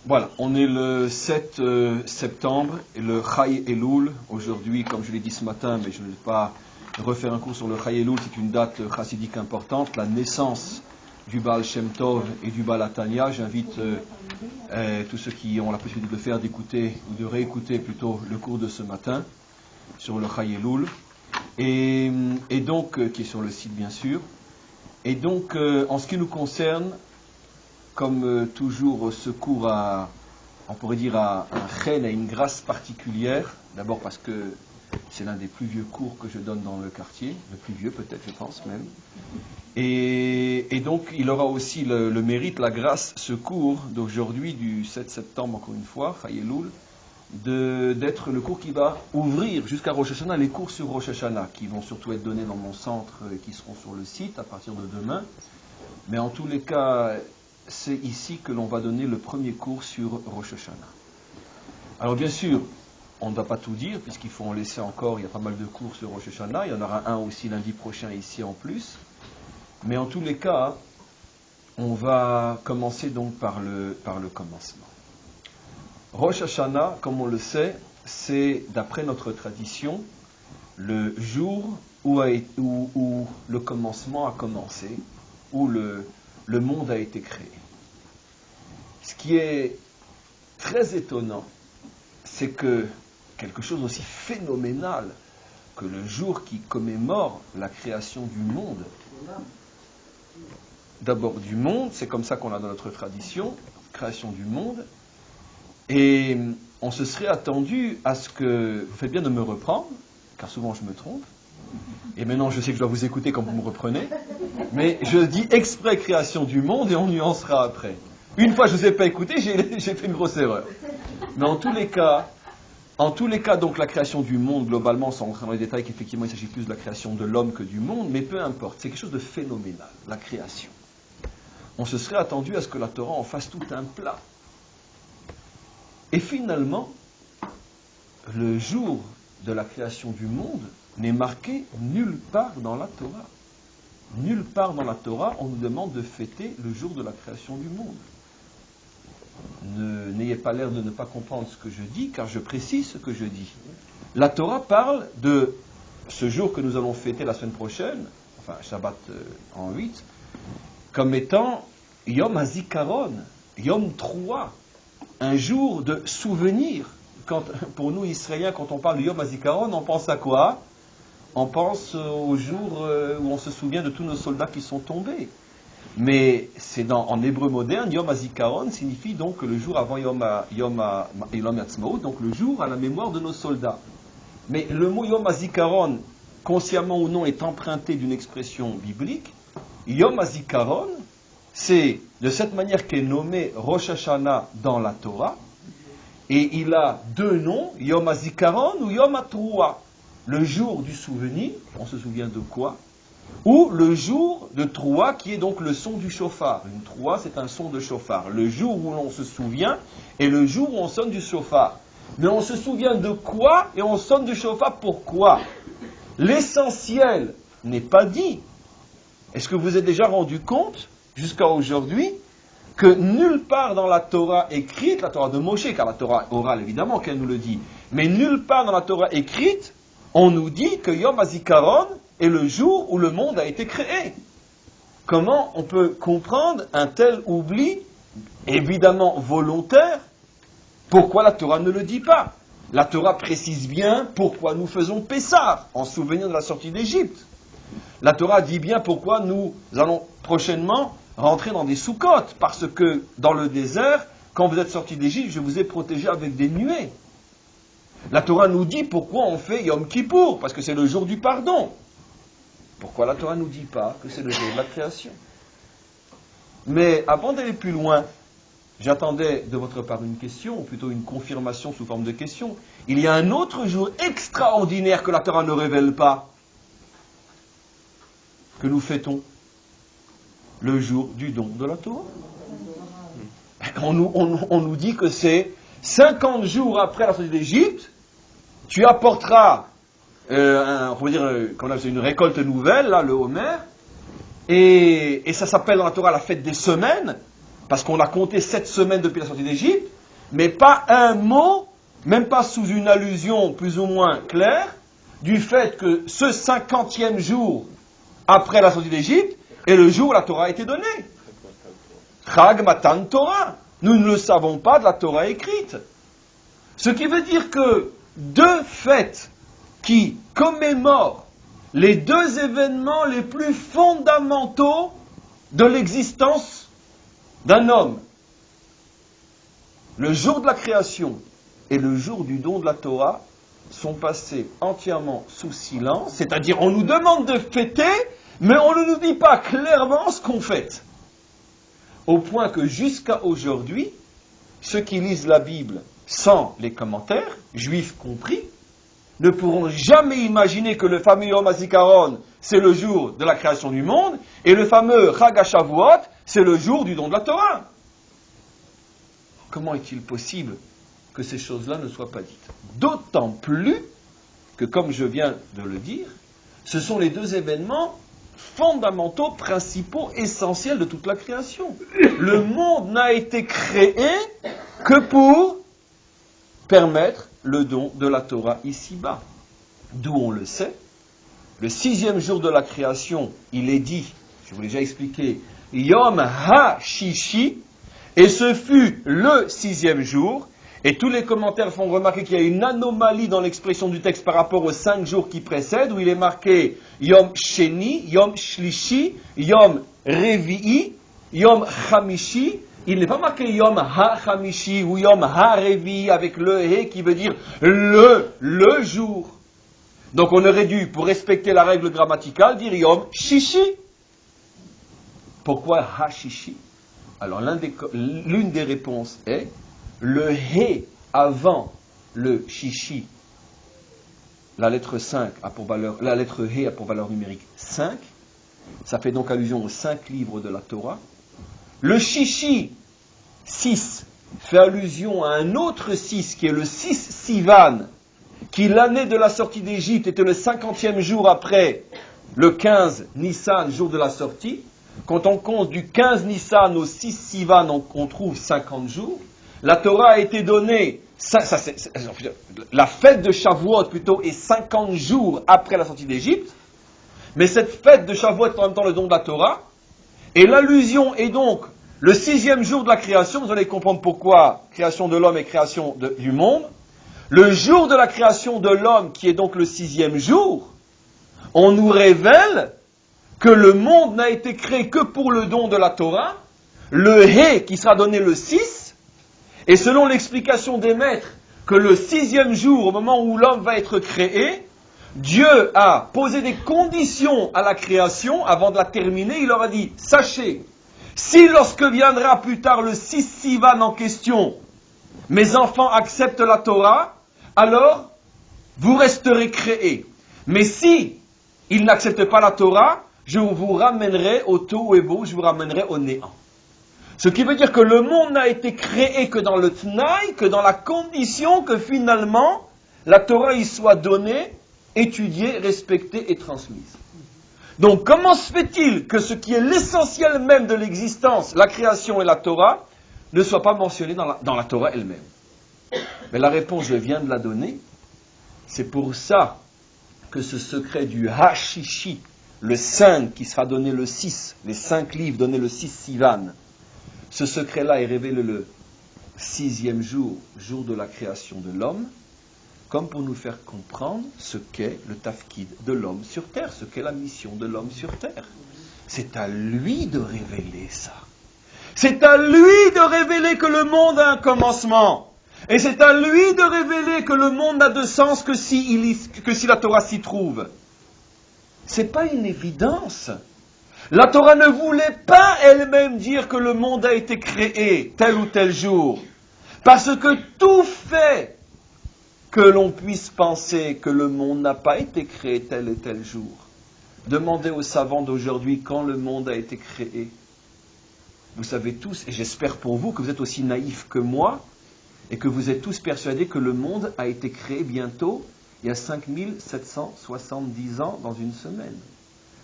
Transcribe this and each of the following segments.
Voilà, on est le 7 septembre, et le Chai Elul, aujourd'hui, comme je l'ai dit ce matin, mais je ne vais pas refaire un cours sur le Chai Elul, c'est une date chassidique importante, la naissance du Baal Shem Tov et du Baal Hatanya. J'invite tous ceux qui ont la possibilité de le faire, d'écouter, ou de réécouter plutôt le cours de ce matin, sur le Chai Elul, et donc, qui est sur le site bien sûr. Et donc, en ce qui nous concerne, comme toujours, ce cours a, on pourrait dire, a un chen, a une grâce particulière. D'abord parce que c'est l'un des plus vieux cours que je donne dans le quartier, le plus vieux peut-être, je pense même. Et donc, il aura aussi le mérite, la grâce, ce cours d'aujourd'hui, du 7 septembre, encore une fois, Chai Elul, d'être le cours qui va ouvrir jusqu'à Rosh Hashanah, les cours sur Rosh Hashanah, qui vont surtout être donnés dans mon centre et qui seront sur le site à partir de demain. Mais en tous les cas, c'est ici que l'on va donner le premier cours sur Rosh Hashanah. Alors bien sûr, on ne va pas tout dire, puisqu'il faut en laisser encore, il y a pas mal de cours sur Rosh Hashanah, il y en aura un aussi lundi prochain ici en plus. Mais en tous les cas, on va commencer donc par le commencement. Rosh Hashanah, comme on le sait, c'est, d'après notre tradition, le jour où le commencement a commencé, où le monde a été créé. Ce qui est très étonnant, c'est que quelque chose aussi phénoménal que le jour qui commémore la création du monde, d'abord du monde, c'est comme ça qu'on a dans notre tradition, création du monde, et on se serait attendu à ce que, vous faites bien de me reprendre, car souvent je me trompe, et maintenant je sais que je dois vous écouter quand vous me reprenez, mais je dis exprès création du monde et on nuancera après. Une fois je ne vous ai pas écouté, j'ai fait une grosse erreur. Mais en tous les cas, donc la création du monde, globalement, sans rentrer dans les détails, qu'effectivement il s'agit plus de la création de l'homme que du monde, mais peu importe, c'est quelque chose de phénoménal, la création. On se serait attendu à ce que la Torah en fasse tout un plat. Et finalement, le jour de la création du monde n'est marqué nulle part dans la Torah. Nulle part dans la Torah, on nous demande de fêter le jour de la création du monde. N'ayez pas l'air de ne pas comprendre ce que je dis, car je précise ce que je dis. La Torah parle de ce jour que nous allons fêter la semaine prochaine, enfin Shabbat en 8, comme étant Yom HaZikaron, Yom Troua, un jour de souvenir. Pour nous, Israéliens, quand on parle de Yom HaZikaron, on pense à quoi? On pense au jour où on se souvient de tous nos soldats qui sont tombés. Mais c'est en hébreu moderne, Yom HaZikaron signifie donc le jour avant Yom HaAtzmaut, donc le jour à la mémoire de nos soldats. Mais le mot Yom HaZikaron, consciemment ou non, est emprunté d'une expression biblique. Yom HaZikaron, c'est de cette manière qu'est nommé Rosh Hashanah dans la Torah, et il a deux noms, Yom HaZikaron ou Yom HaTruah. Le jour du souvenir, on se souvient de quoi? Ou le jour de Troua, qui est donc le son du chauffard. Une Troua, c'est un son de chauffard. Le jour où l'on se souvient, et le jour où on sonne du chauffard. Mais on se souvient de quoi, et on sonne du chauffard pourquoi? L'essentiel n'est pas dit. Est-ce que vous vous êtes déjà rendu compte, jusqu'à aujourd'hui, que nulle part dans la Torah écrite, la Torah de Moshe, car la Torah orale évidemment qu'elle nous le dit, mais nulle part dans la Torah écrite, on nous dit que Yom HaZikaron est le jour où le monde a été créé. Comment on peut comprendre un tel oubli, évidemment volontaire? Pourquoi la Torah ne le dit pas? La Torah précise bien pourquoi nous faisons Pessah, en souvenir de la sortie d'Égypte. La Torah dit bien pourquoi nous allons prochainement rentrer dans des soukhotes, parce que dans le désert, quand vous êtes sortis d'Égypte, je vous ai protégé avec des nuées. La Torah nous dit pourquoi on fait Yom Kippour, parce que c'est le jour du pardon. Pourquoi la Torah ne nous dit pas que c'est le jour de la création? Mais avant d'aller plus loin, j'attendais de votre part une question, ou plutôt une confirmation sous forme de question. Il y a un autre jour extraordinaire que la Torah ne révèle pas, que nous fêtons, le jour du don de la Torah. On nous dit que c'est 50 jours après la sortie d'Égypte, tu apporteras une récolte nouvelle, là, le Homer, et ça s'appelle dans la Torah la fête des semaines, parce qu'on a compté 7 semaines depuis la sortie d'Égypte, mais pas un mot, même pas sous une allusion plus ou moins claire, du fait que ce 50e jour après la sortie d'Égypte est le jour où la Torah a été donnée. Chag Matan Torah. Nous ne le savons pas de la Torah écrite. Ce qui veut dire que deux fêtes qui commémorent les deux événements les plus fondamentaux de l'existence d'un homme, le jour de la création et le jour du don de la Torah, sont passés entièrement sous silence, c'est-à-dire on nous demande de fêter, mais on ne nous dit pas clairement ce qu'on fête. Au point que jusqu'à aujourd'hui, ceux qui lisent la Bible sans les commentaires, juifs compris, ne pourront jamais imaginer que le fameux Yom HaZikaron, c'est le jour de la création du monde, et le fameux Chag HaShavuot, c'est le jour du don de la Torah. Comment est-il possible que ces choses-là ne soient pas dites? D'autant plus que, comme je viens de le dire, ce sont les deux événements fondamentaux, principaux, essentiels de toute la création. Le monde n'a été créé que pour permettre le don de la Torah ici-bas. D'où on le sait, le 6e jour de la création, il est dit, je vous l'ai déjà expliqué, Yom HaShishi, et ce fut le 6e jour, et tous les commentaires font remarquer qu'il y a une anomalie dans l'expression du texte par rapport aux 5 jours qui précèdent, où il est marqué Yom Sheni, Yom Shlishi, Yom Revi'i, Yom Chamishi. Il n'est pas marqué Yom Ha-Chamishi ou Yom Ha-Revi'i avec le He qui veut dire le jour. Donc on aurait dû, pour respecter la règle grammaticale, dire Yom Shishi. Pourquoi Ha-Shishi? Alors l'une des réponses est le He avant le Shishi. La lettre 5 a pour valeur, la lettre He a pour valeur numérique 5. Ça fait donc allusion aux 5 livres de la Torah. Le Shishi 6 fait allusion à un autre 6 qui est le 6 Sivan, qui l'année de la sortie d'Égypte était le 50e jour après le 15 Nissan, jour de la sortie. Quand on compte du 15 Nissan au 6 Sivan, on trouve 50 jours. La Torah a été donnée, la fête de Shavuot plutôt est 50 jours après la sortie d'Égypte, mais cette fête de Shavuot est en même temps le don de la Torah, et l'allusion est donc le 6e jour de la création. Vous allez comprendre pourquoi création de l'homme et création du monde. Le jour de la création de l'homme, qui est donc le 6e jour, on nous révèle que le monde n'a été créé que pour le don de la Torah, le He qui sera donné le 6, et selon l'explication des maîtres, que le 6e jour, au moment où l'homme va être créé, Dieu a posé des conditions à la création, avant de la terminer, il leur a dit, sachez, si lorsque viendra plus tard le 6 Sivan en question, mes enfants acceptent la Torah, alors vous resterez créés. Mais si ils n'acceptent pas la Torah, je vous ramènerai au tohu, je vous ramènerai au néant. Ce qui veut dire que le monde n'a été créé que dans le Tnaï, que dans la condition que finalement la Torah y soit donnée, étudiée, respectée et transmise. Donc comment se fait-il que ce qui est l'essentiel même de l'existence, la création et la Torah, ne soit pas mentionné dans la Torah elle-même? Mais la réponse, je viens de la donner. C'est pour ça que ce secret du Hashishi, le 5 qui sera donné le 6, les 5 livres donnés le 6 Sivan, ce secret-là est révélé le 6e jour, jour de la création de l'homme, comme pour nous faire comprendre ce qu'est le tafkid de l'homme sur terre, ce qu'est la mission de l'homme sur terre. C'est à lui de révéler ça. C'est à lui de révéler que le monde a un commencement. Et c'est à lui de révéler que le monde n'a de sens que si la Torah s'y trouve. C'est pas une évidence. La Torah ne voulait pas elle-même dire que le monde a été créé tel ou tel jour. Parce que tout fait que l'on puisse penser que le monde n'a pas été créé tel et tel jour. Demandez aux savants d'aujourd'hui quand le monde a été créé. Vous savez tous, et j'espère pour vous que vous êtes aussi naïfs que moi, et que vous êtes tous persuadés que le monde a été créé bientôt, il y a 5770 ans dans une semaine.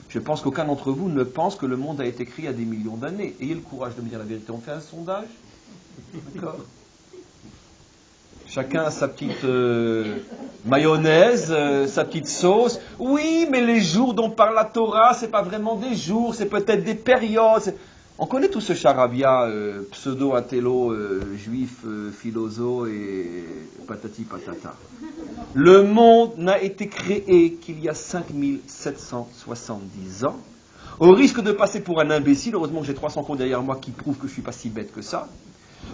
Je pense qu'aucun d'entre vous ne pense que le monde a été créé il y a des millions d'années. Ayez le courage de me dire la vérité. On fait un sondage. D'accord. Chacun a sa petite mayonnaise, sa petite sauce. Oui, mais les jours dont parle la Torah, c'est pas vraiment des jours, c'est peut-être des périodes. On connaît tout ce charabia pseudo-intello, juif, philosophe et patati patata. Le monde n'a été créé qu'il y a 5770 ans. Au risque de passer pour un imbécile, heureusement que j'ai 300 cours derrière moi qui prouvent que je ne suis pas si bête que ça.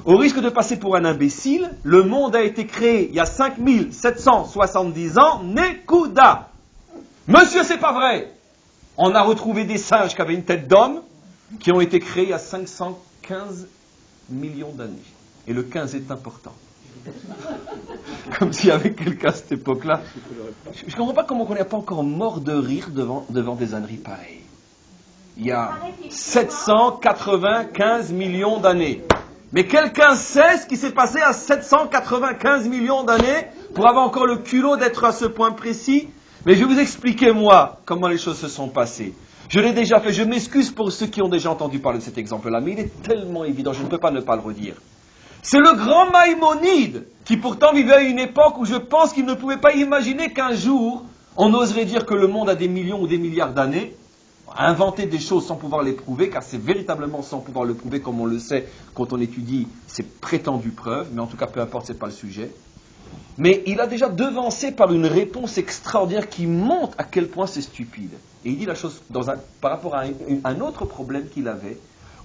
Au risque de passer pour un imbécile, le monde a été créé il y a 5770 ans, Nekuda. Monsieur, c'est pas vrai. On a retrouvé des singes qui avaient une tête d'homme, qui ont été créés il y a 515 millions d'années. Et le 15 est important. Comme s'il y avait quelqu'un à cette époque-là. Je ne comprends pas comment on n'est pas encore mort de rire devant des âneries pareilles. Il y a 795 millions d'années. Mais quelqu'un sait ce qui s'est passé à 795 millions d'années pour avoir encore le culot d'être à ce point précis? Mais je vais vous expliquer, moi, comment les choses se sont passées. Je l'ai déjà fait, je m'excuse pour ceux qui ont déjà entendu parler de cet exemple-là, mais il est tellement évident, je ne peux pas ne pas le redire. C'est le grand Maïmonide, qui pourtant vivait à une époque où je pense qu'il ne pouvait pas imaginer qu'un jour, on oserait dire que le monde a des millions ou des milliards d'années, inventer des choses sans pouvoir les prouver, car c'est véritablement sans pouvoir le prouver, comme on le sait quand on étudie ces prétendues preuves, mais en tout cas, peu importe, ce n'est pas le sujet. Mais il a déjà devancé par une réponse extraordinaire qui montre à quel point c'est stupide. Et il dit la chose par rapport à un autre problème qu'il avait,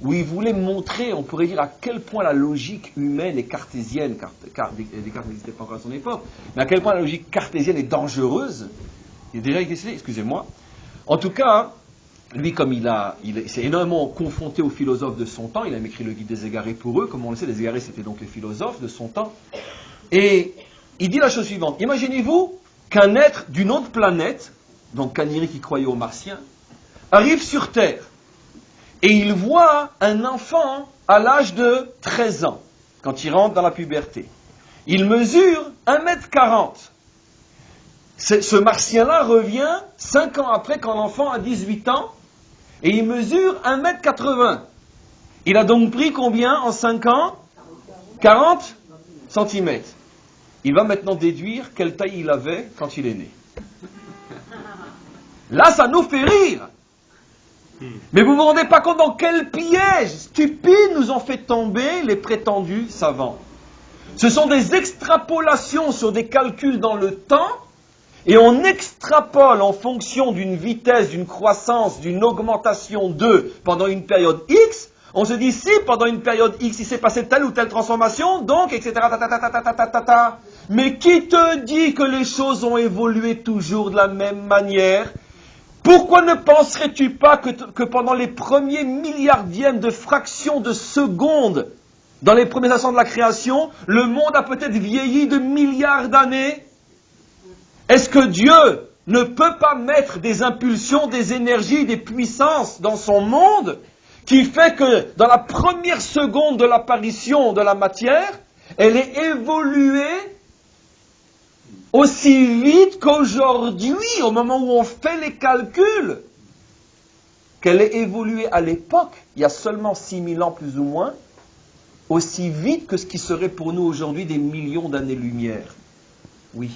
où il voulait montrer, on pourrait dire, à quel point la logique humaine est cartésienne, car Descartes n'existait pas encore à son époque, mais à quel point la logique cartésienne est dangereuse. Il a déjà décidé, excusez-moi. En tout cas, lui, comme il s'est énormément confronté aux philosophes de son temps, il a même écrit le Guide des égarés pour eux, comme on le sait, les égarés c'était donc les philosophes de son temps, et il dit la chose suivante, imaginez-vous qu'un être d'une autre planète, donc Kaniri qui croyait aux martiens, arrive sur Terre, et il voit un enfant à l'âge de 13 ans, quand il rentre dans la puberté. Il mesure 1m40. Ce martien-là revient 5 ans après, quand l'enfant a 18 ans, et il mesure 1m80. Il a donc pris combien en 5 ans? 40 cm. Il va maintenant déduire quelle taille il avait quand il est né. Là, ça nous fait rire. Mais vous ne vous rendez pas compte dans quel piège stupide nous ont fait tomber les prétendus savants. Ce sont des extrapolations sur des calculs dans le temps, et on extrapole en fonction d'une vitesse, d'une croissance, d'une augmentation de pendant une période X. On se dit, si pendant une période X, il s'est passé telle ou telle transformation, donc, etc. Mais qui te dit que les choses ont évolué toujours de la même manière? Pourquoi ne penserais-tu pas que pendant les premiers milliardièmes de fractions de secondes, dans les premiers instants de la création, le monde a peut-être vieilli de milliards d'années? Est-ce que Dieu ne peut pas mettre des impulsions, des énergies, des puissances dans son monde qui fait que dans la première seconde de l'apparition de la matière, elle est évoluée aussi vite qu'aujourd'hui, au moment où on fait les calculs, qu'elle est évoluée à l'époque, il y a seulement 6000 ans plus ou moins, aussi vite que ce qui serait pour nous aujourd'hui des millions d'années-lumière. Oui.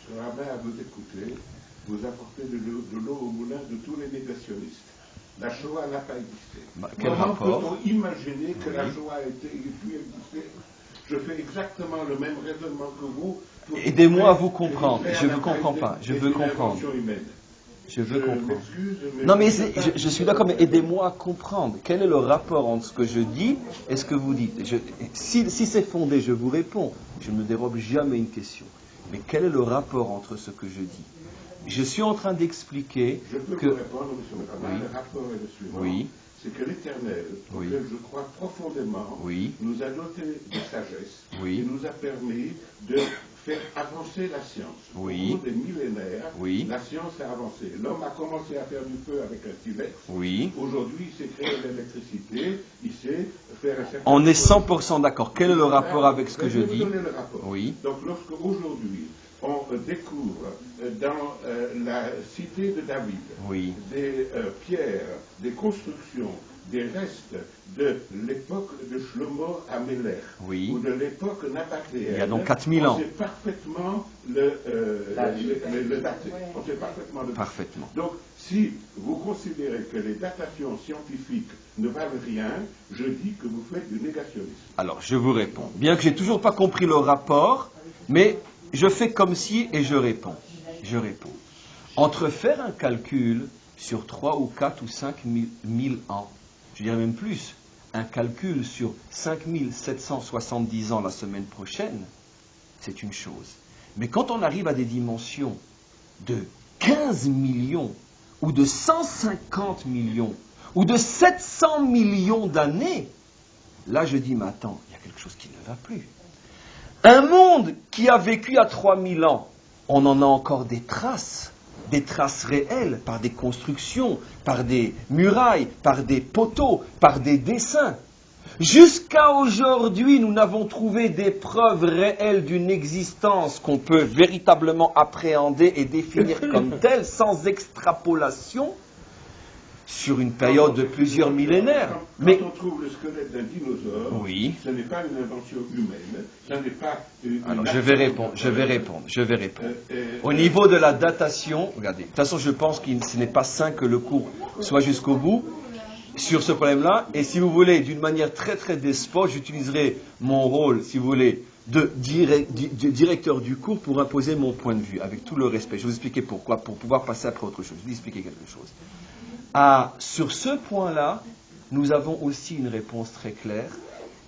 Je ramène à vous écouter, vous apportez de l'eau au moulin de tous les négationnistes. La Shoah n'a pas existé. Quel rapport? Peut-on imaginer que la Shoah ait pu exister? Je fais exactement le même raisonnement que vous. Aidez-moi à vous comprendre. Je ne veux comprends pas. Je veux comprendre. Je veux comprendre. Non, mais je suis d'accord, mais aidez-moi à comprendre. Quel est le rapport entre ce que je dis et ce que vous dites? Si c'est fondé, je vous réponds. Je ne me dérobe jamais une question. Mais quel est le rapport entre ce que je dis? Je suis en train d'expliquer que... Je peux vous répondre, monsieur le Rabbin, le rapport est le suivant. Oui. C'est que l'Éternel, auquel je crois profondément, nous a doté de sagesse et nous a permis de faire avancer la science. Au cours des millénaires, la science a avancé. L'homme a commencé à faire du feu avec un silex. Aujourd'hui, il sait créer l'électricité, il sait faire un certain... On est 100% d'accord. Quel est le rapport avec ce que je dis? Je vais vous donner le rapport. Donc, lorsque aujourd'hui, on découvre dans la cité de David des pierres, des constructions, des restes de l'époque de Shlomo Amelech ou de l'époque nabatéenne. Il y a donc 4000 ans. On sait parfaitement le dater. On sait parfaitement le dater. Parfaitement. Donc, si vous considérez que les datations scientifiques ne valent rien, je dis que vous faites du négationnisme. Alors, je vous réponds. Bien que j'ai toujours pas compris le rapport, mais je fais comme si et je réponds. Je réponds. Entre faire un calcul sur 3 ou 4 ou 5 000 ans, je dirais même plus, un calcul sur 5770 ans la semaine prochaine, c'est une chose. Mais quand on arrive à des dimensions de 15 millions, ou de 150 millions, ou de 700 millions d'années, là je dis, mais attends, il y a quelque chose qui ne va plus. Un monde qui a vécu à 3000 ans, on en a encore des traces réelles, par des constructions, par des murailles, par des poteaux, par des dessins. Jusqu'à aujourd'hui, nous n'avons trouvé des preuves réelles d'une existence qu'on peut véritablement appréhender et définir comme telle, sans extrapolation, sur une période de plusieurs millénaires. Quand on trouve le squelette d'un dinosaure, ce n'est pas une invention humaine, ce n'est pas une... Alors, je vais répondre. Au niveau de la datation, regardez, de toute façon, je pense que ce n'est pas sain que le cours soit jusqu'au bout sur ce problème-là, et si vous voulez, d'une manière très très despote, j'utiliserai mon rôle, si vous voulez, de directeur du cours pour imposer mon point de vue, avec tout le respect. Je vais vous expliquer pourquoi, pour pouvoir passer après autre chose. Je vais vous expliquer quelque chose. Sur ce point-là, nous avons aussi une réponse très claire,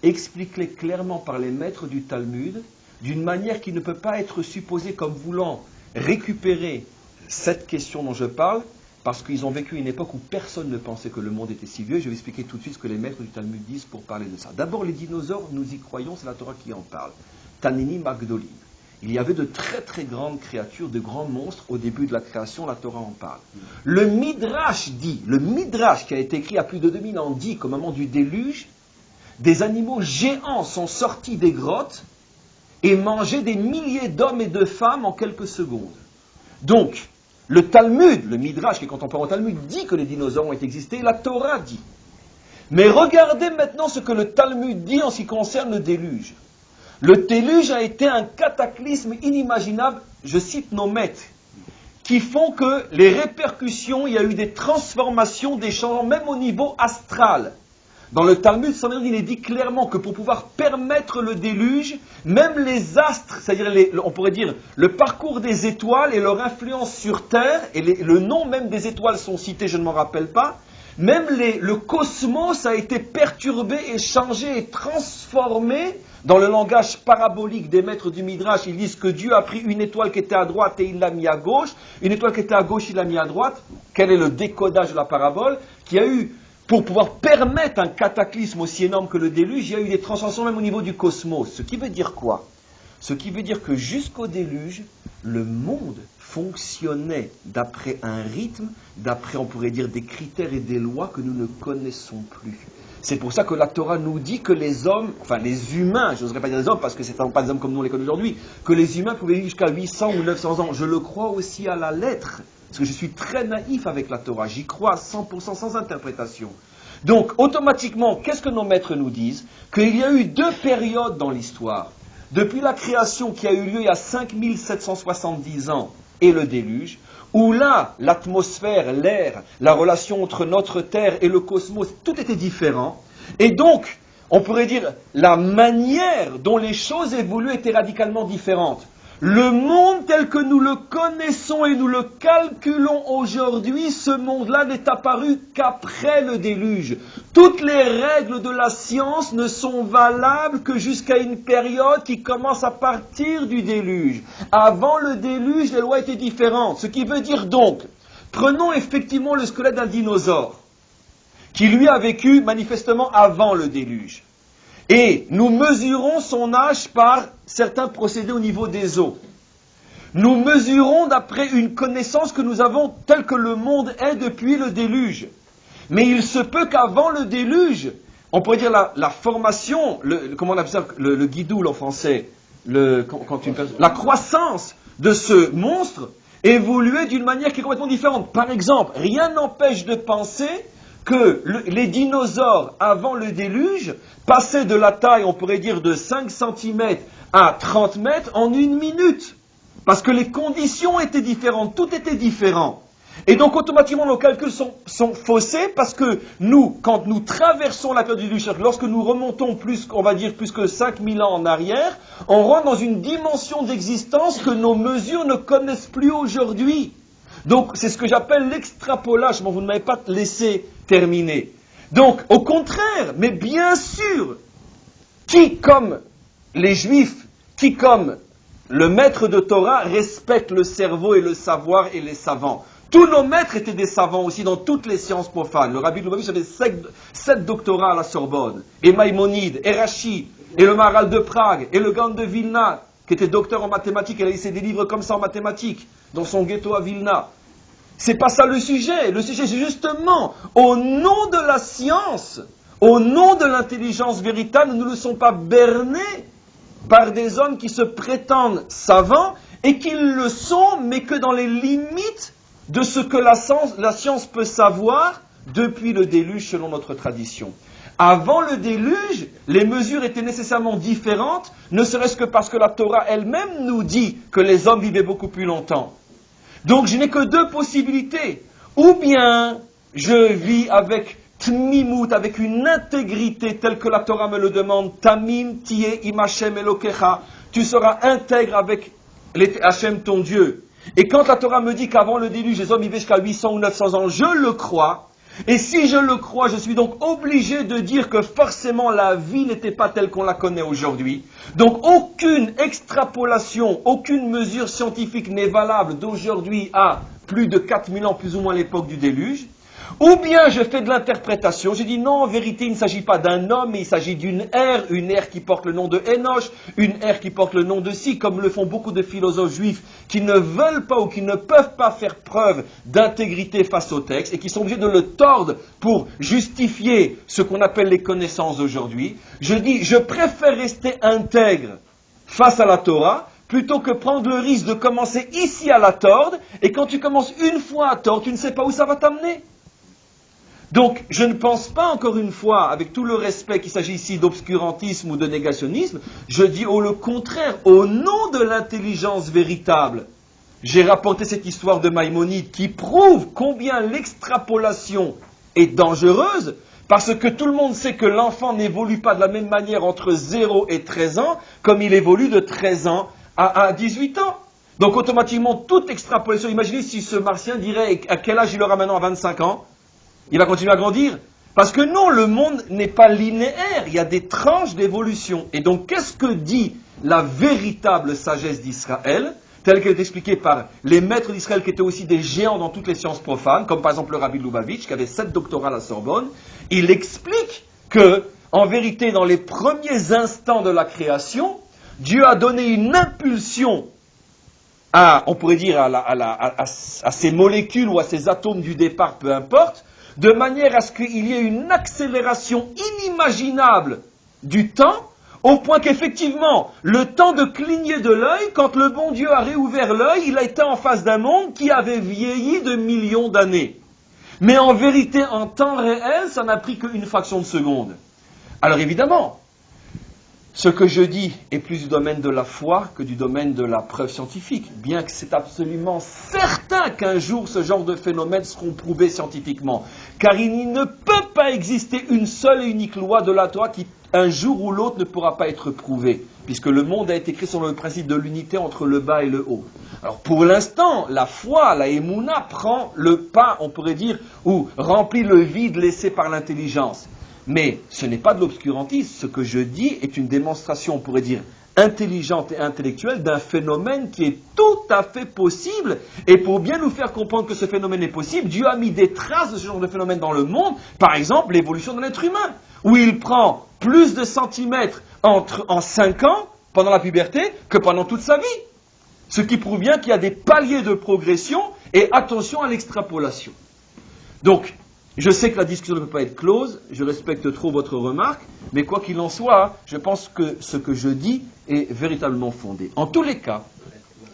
expliquée clairement par les maîtres du Talmud, d'une manière qui ne peut pas être supposée comme voulant récupérer cette question dont je parle, parce qu'ils ont vécu une époque où personne ne pensait que le monde était si vieux. Je vais expliquer tout de suite ce que les maîtres du Talmud disent pour parler de ça. D'abord, les dinosaures, nous y croyons, c'est la Torah qui en parle. Tanini Magdolim. Il y avait de très très grandes créatures, de grands monstres au début de la création, la Torah en parle. Le Midrash dit, le Midrash qui a été écrit il y a plus de 2000 ans dit qu'au moment du déluge, des animaux géants sont sortis des grottes et mangeaient des milliers d'hommes et de femmes en quelques secondes. Donc, le Talmud, le Midrash qui est contemporain au Talmud, dit que les dinosaures ont existé, la Torah dit. Mais regardez maintenant ce que le Talmud dit en ce qui concerne le déluge. Le déluge a été un cataclysme inimaginable, je cite nos maîtres, qui font que les répercussions, il y a eu des transformations, des changements, même au niveau astral. Dans le Talmud, il est dit clairement que pour pouvoir permettre le déluge, même les astres, c'est-à-dire on pourrait dire le parcours des étoiles et leur influence sur Terre, et le nom même des étoiles sont cités, je ne m'en rappelle pas, même le cosmos a été perturbé et changé et transformé. Dans le langage parabolique des maîtres du Midrash, ils disent que Dieu a pris une étoile qui était à droite et il l'a mis à gauche, une étoile qui était à gauche, il l'a mis à droite. Quel est le décodage de la parabole? Qui a eu, pour pouvoir permettre un cataclysme aussi énorme que le déluge, il y a eu des transformations même au niveau du cosmos. Ce qui veut dire quoi? Ce qui veut dire que jusqu'au déluge, le monde fonctionnait d'après un rythme, d'après, on pourrait dire, des critères et des lois que nous ne connaissons plus. C'est pour ça que la Torah nous dit que les hommes, enfin les humains, je n'oserais pas dire les hommes parce que ce ne sont pas des hommes comme nous on les connaît aujourd'hui, que les humains pouvaient vivre jusqu'à 800 ou 900 ans. Je le crois aussi à la lettre, parce que je suis très naïf avec la Torah, j'y crois à 100% sans interprétation. Donc automatiquement, qu'est-ce que nos maîtres nous disent? Qu'il y a eu deux périodes dans l'histoire. Depuis la création qui a eu lieu il y a 5770 ans et le déluge, où là, l'atmosphère, l'air, la relation entre notre Terre et le cosmos, tout était différent. Et donc, on pourrait dire, la manière dont les choses évoluent était radicalement différente. Le monde tel que nous le connaissons et nous le calculons aujourd'hui, ce monde-là n'est apparu qu'après le déluge. Toutes les règles de la science ne sont valables que jusqu'à une période qui commence à partir du déluge. Avant le déluge, les lois étaient différentes. Ce qui veut dire donc, prenons effectivement le squelette d'un dinosaure, qui lui a vécu manifestement avant le déluge. Et nous mesurons son âge par certains procédés au niveau des os. Nous mesurons d'après une connaissance que nous avons telle que le monde est depuis le déluge. Mais il se peut qu'avant le déluge, on pourrait dire la formation, comment on appelle ça, le guidoul en français, la croissance de ce monstre évoluait d'une manière qui est complètement différente. Par exemple, rien n'empêche de penser que les dinosaures, avant le déluge, passaient de la taille, on pourrait dire, de 5 cm à 30 mètres en 1 minute. Parce que les conditions étaient différentes, tout était différent. Et donc, automatiquement, nos calculs sont faussés parce que nous, quand nous traversons la période du déluge, lorsque nous remontons plus, on va dire, plus que 5000 ans en arrière, on rentre dans une dimension d'existence que nos mesures ne connaissent plus aujourd'hui. Donc, c'est ce que j'appelle l'extrapolage. Bon, vous ne m'avez pas laissé terminer. Donc, au contraire, mais bien sûr, qui comme les Juifs, qui comme le maître de Torah respecte le cerveau et le savoir et les savants. Tous nos maîtres étaient des savants aussi dans toutes les sciences profanes. Le Rabbi Lubavitch avait 7 doctorats à la Sorbonne, et Maïmonide, et Rashi, et le Maharal de Prague, et le Gaon de Vilna, qui était docteur en mathématiques. Elle a laissé des livres comme ça en mathématiques, dans son ghetto à Vilna. C'est pas ça le sujet. Le sujet, c'est justement, au nom de la science, au nom de l'intelligence véritable, nous ne sommes pas bernés par des hommes qui se prétendent savants et qui le sont, mais que dans les limites de ce que la science peut savoir depuis le déluge selon notre tradition. Avant le déluge, les mesures étaient nécessairement différentes, ne serait-ce que parce que la Torah elle-même nous dit que les hommes vivaient beaucoup plus longtemps. Donc je n'ai que 2 possibilités. Ou bien je vis avec tmimout, avec une intégrité telle que la Torah me le demande, tamim tiye im Hashem Elokecha, tu seras intègre avec Hashem ton Dieu. Et quand la Torah me dit qu'avant le déluge, les hommes vivaient jusqu'à 800 ou 900 ans, je le crois. Et si je le crois, je suis donc obligé de dire que forcément la vie n'était pas telle qu'on la connaît aujourd'hui. Donc aucune extrapolation, aucune mesure scientifique n'est valable d'aujourd'hui à plus de 4000 ans, plus ou moins à l'époque du déluge. Ou bien je fais de l'interprétation, j'ai dit non, en vérité il ne s'agit pas d'un homme, mais il s'agit d'une ère qui porte le nom de Enoch, une ère qui porte le nom de Si, comme le font beaucoup de philosophes juifs qui ne veulent pas ou qui ne peuvent pas faire preuve d'intégrité face au texte et qui sont obligés de le tordre pour justifier ce qu'on appelle les connaissances d'aujourd'hui. Je dis, je préfère rester intègre face à la Torah plutôt que prendre le risque de commencer ici à la tordre, et quand tu commences une fois à tordre, tu ne sais pas où ça va t'amener. Donc, je ne pense pas, encore une fois, avec tout le respect qu'il s'agit ici d'obscurantisme ou de négationnisme, je dis au contraire, au nom de l'intelligence véritable, j'ai rapporté cette histoire de Maïmonide qui prouve combien l'extrapolation est dangereuse, parce que tout le monde sait que l'enfant n'évolue pas de la même manière entre 0 et 13 ans, comme il évolue de 13 ans à 18 ans. Donc, automatiquement, toute extrapolation, imaginez si ce martien dirait à quel âge il aura maintenant à 25 ans. Il va continuer à grandir. Parce que non, le monde n'est pas linéaire, il y a des tranches d'évolution. Et donc, qu'est-ce que dit la véritable sagesse d'Israël, telle qu'elle est expliquée par les maîtres d'Israël qui étaient aussi des géants dans toutes les sciences profanes, comme par exemple le Rabbi Lubavitch, qui avait 7 doctorats à la Sorbonne. Il explique que, en vérité, dans les premiers instants de la création, Dieu a donné une impulsion on pourrait dire, à ces molécules ou à ces atomes du départ, peu importe, de manière à ce qu'il y ait une accélération inimaginable du temps, au point qu'effectivement, le temps de cligner de l'œil, quand le bon Dieu a réouvert l'œil, il a été en face d'un monde qui avait vieilli de millions d'années. Mais en vérité, en temps réel, ça n'a pris qu'une fraction de seconde. Alors évidemment, ce que je dis est plus du domaine de la foi que du domaine de la preuve scientifique, bien que c'est absolument certain qu'un jour ce genre de phénomènes seront prouvés scientifiquement. Car il ne peut pas exister une seule et unique loi de la Torah qui, un jour ou l'autre, ne pourra pas être prouvée, puisque le monde a été créé selon le principe de l'unité entre le bas et le haut. Alors pour l'instant, la foi, la émouna, prend le pas, on pourrait dire, ou remplit le vide laissé par l'intelligence. Mais ce n'est pas de l'obscurantisme. Ce que je dis est une démonstration, on pourrait dire, intelligente et intellectuelle d'un phénomène qui est tout à fait possible. Et pour bien nous faire comprendre que ce phénomène est possible, Dieu a mis des traces de ce genre de phénomène dans le monde. Par exemple, l'évolution de l'être humain, où il prend plus de centimètres en 5 ans, pendant la puberté, que pendant toute sa vie. Ce qui prouve bien qu'il y a des paliers de progression, et attention à l'extrapolation. Donc, je sais que la discussion ne peut pas être close, je respecte trop votre remarque, mais quoi qu'il en soit, je pense que ce que je dis est véritablement fondé. En tous les cas,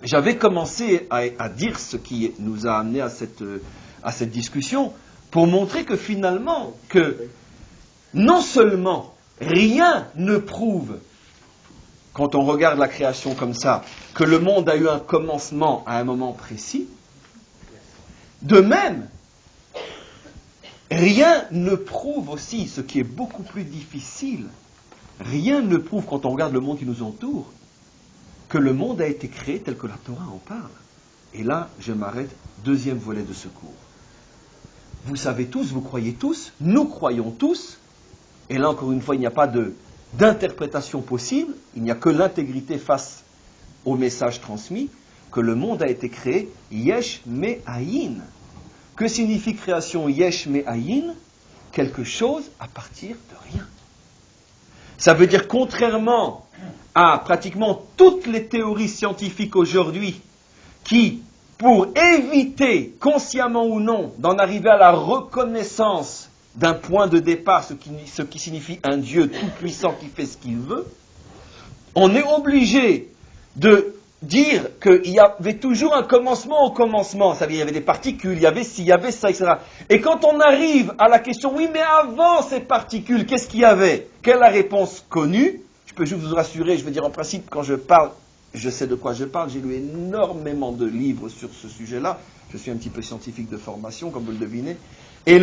j'avais commencé à dire ce qui nous a amené à cette discussion, pour montrer que finalement, que non seulement rien ne prouve, quand on regarde la création comme ça, que le monde a eu un commencement à un moment précis, de même, rien ne prouve aussi, ce qui est beaucoup plus difficile, rien ne prouve, quand on regarde le monde qui nous entoure, que le monde a été créé tel que la Torah en parle. Et là, je m'arrête, deuxième volet de ce cours. Vous savez tous, vous croyez tous, nous croyons tous, et là encore une fois, il n'y a pas d'interprétation possible, il n'y a que l'intégrité face au message transmis, que le monde a été créé yesh me'ayin. Que signifie création yesh me'ayin? Quelque chose à partir de rien. Ça veut dire, contrairement à pratiquement toutes les théories scientifiques aujourd'hui, qui, pour éviter, consciemment ou non, d'en arriver à la reconnaissance d'un point de départ, ce qui signifie un Dieu tout-puissant qui fait ce qu'il veut, on est obligé de dire qu'il y avait toujours un commencement au commencement. Ça veut dire, il y avait des particules, il y avait ci, il y avait ça, etc. Et quand on arrive à la question, oui, mais avant ces particules, qu'est-ce qu'il y avait? Quelle est la réponse connue? Je peux juste vous rassurer, je veux dire, en principe, quand je parle, je sais de quoi je parle, j'ai lu énormément de livres sur ce sujet-là. Je suis un petit peu scientifique de formation, comme vous le devinez. Et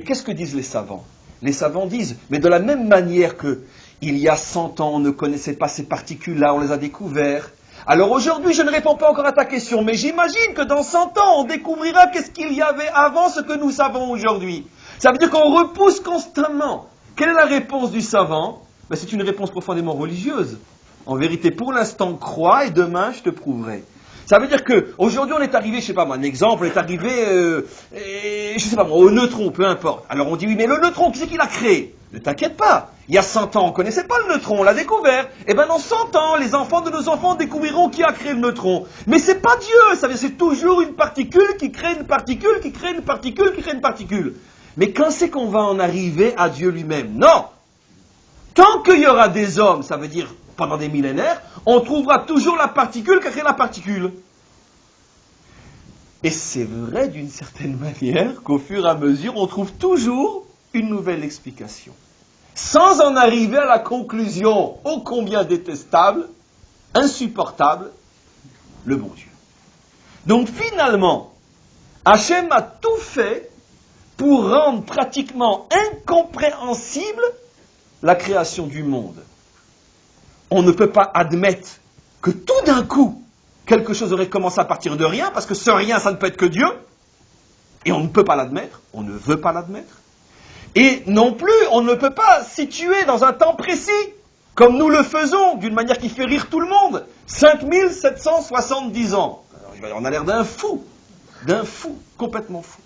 qu'est-ce que disent les savants? Les savants disent, mais de la même manière que il y a 100 ans, on ne connaissait pas ces particules-là, on les a découvertes. Alors aujourd'hui, je ne réponds pas encore à ta question, mais j'imagine que dans 100 ans, on découvrira qu'est-ce qu'il y avait avant ce que nous savons aujourd'hui. Ça veut dire qu'on repousse constamment. Quelle est la réponse du savant? Ben, c'est une réponse profondément religieuse. En vérité, pour l'instant, crois et demain, je te prouverai. Ça veut dire qu'aujourd'hui, on est arrivé, je sais pas moi, un exemple, on est arrivé, je sais pas moi, au neutron, peu importe. Alors on dit, oui, mais le neutron, qui c'est qui l'a créé? Ne t'inquiète pas. Il y a 100 ans, on ne connaissait pas le neutron, on l'a découvert. Et bien dans 100 ans, les enfants de nos enfants découvriront qui a créé le neutron. Mais c'est pas Dieu, ça veut dire c'est toujours une particule qui crée une particule, qui crée une particule, qui crée une particule. Mais quand c'est qu'on va en arriver à Dieu lui-même? Non. Tant qu'il y aura des hommes, ça veut dire pendant des millénaires, on trouvera toujours la particule qui a créé la particule. Et c'est vrai d'une certaine manière qu'au fur et à mesure, on trouve toujours une nouvelle explication. Sans en arriver à la conclusion ô combien détestable, insupportable, le bon Dieu. Donc finalement, Hachem a tout fait pour rendre pratiquement incompréhensible la création du monde. On ne peut pas admettre que tout d'un coup, quelque chose aurait commencé à partir de rien, parce que ce rien, ça ne peut être que Dieu, et on ne peut pas l'admettre, on ne veut pas l'admettre. Et non plus, on ne peut pas situer dans un temps précis, comme nous le faisons, d'une manière qui fait rire tout le monde. 5770 ans. Alors, on a l'air d'un fou, complètement fou.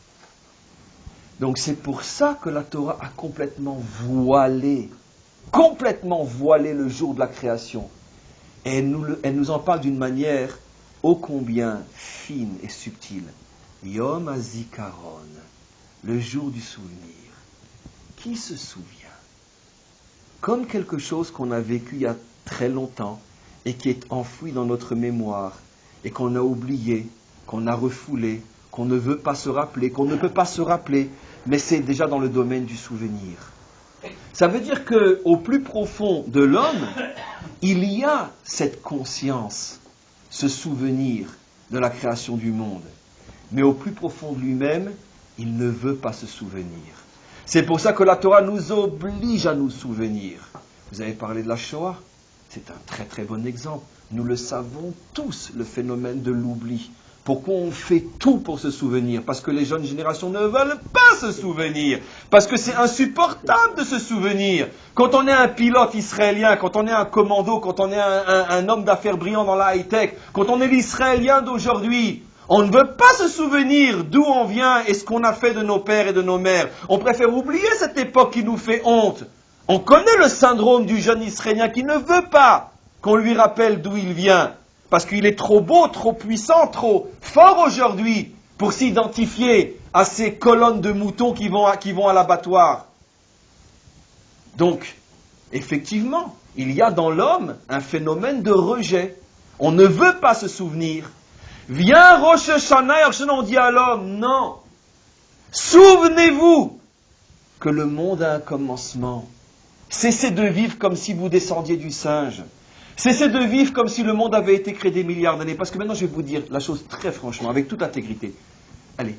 Donc c'est pour ça que la Torah a complètement voilé le jour de la création. Et elle nous en parle d'une manière ô combien fine et subtile. Yom HaZikaron, le jour du souvenir. Qui se souvient? Comme quelque chose qu'on a vécu il y a très longtemps et qui est enfoui dans notre mémoire et qu'on a oublié, qu'on a refoulé, qu'on ne veut pas se rappeler, qu'on ne peut pas se rappeler, mais c'est déjà dans le domaine du souvenir. Ça veut dire qu'au plus profond de l'homme, il y a cette conscience, ce souvenir de la création du monde. Mais au plus profond de lui-même, il ne veut pas se souvenir. C'est pour ça que la Torah nous oblige à nous souvenir. Vous avez parlé de la Shoah, c'est un très très bon exemple. Nous le savons tous, le phénomène de l'oubli. Pourquoi on fait tout pour se souvenir? Parce que les jeunes générations ne veulent pas se souvenir. Parce que c'est insupportable de se souvenir. Quand on est un pilote israélien, quand on est un commando, quand on est un homme d'affaires brillant dans la high-tech, quand on est l'Israélien d'aujourd'hui, on ne veut pas se souvenir d'où on vient et ce qu'on a fait de nos pères et de nos mères. On préfère oublier cette époque qui nous fait honte. On connaît le syndrome du jeune Israélien qui ne veut pas qu'on lui rappelle d'où il vient. Parce qu'il est trop beau, trop puissant, trop fort aujourd'hui pour s'identifier à ces colonnes de moutons qui vont à l'abattoir. Donc, effectivement, il y a dans l'homme un phénomène de rejet. On ne veut pas se souvenir. Vient Rosh Hashanah, et Rosh Hashanah on dit à l'homme, non. Souvenez-vous que le monde a un commencement. Cessez de vivre comme si vous descendiez du singe. Cessez de vivre comme si le monde avait été créé des milliards d'années. Parce que maintenant, je vais vous dire la chose très franchement, avec toute intégrité. Allez,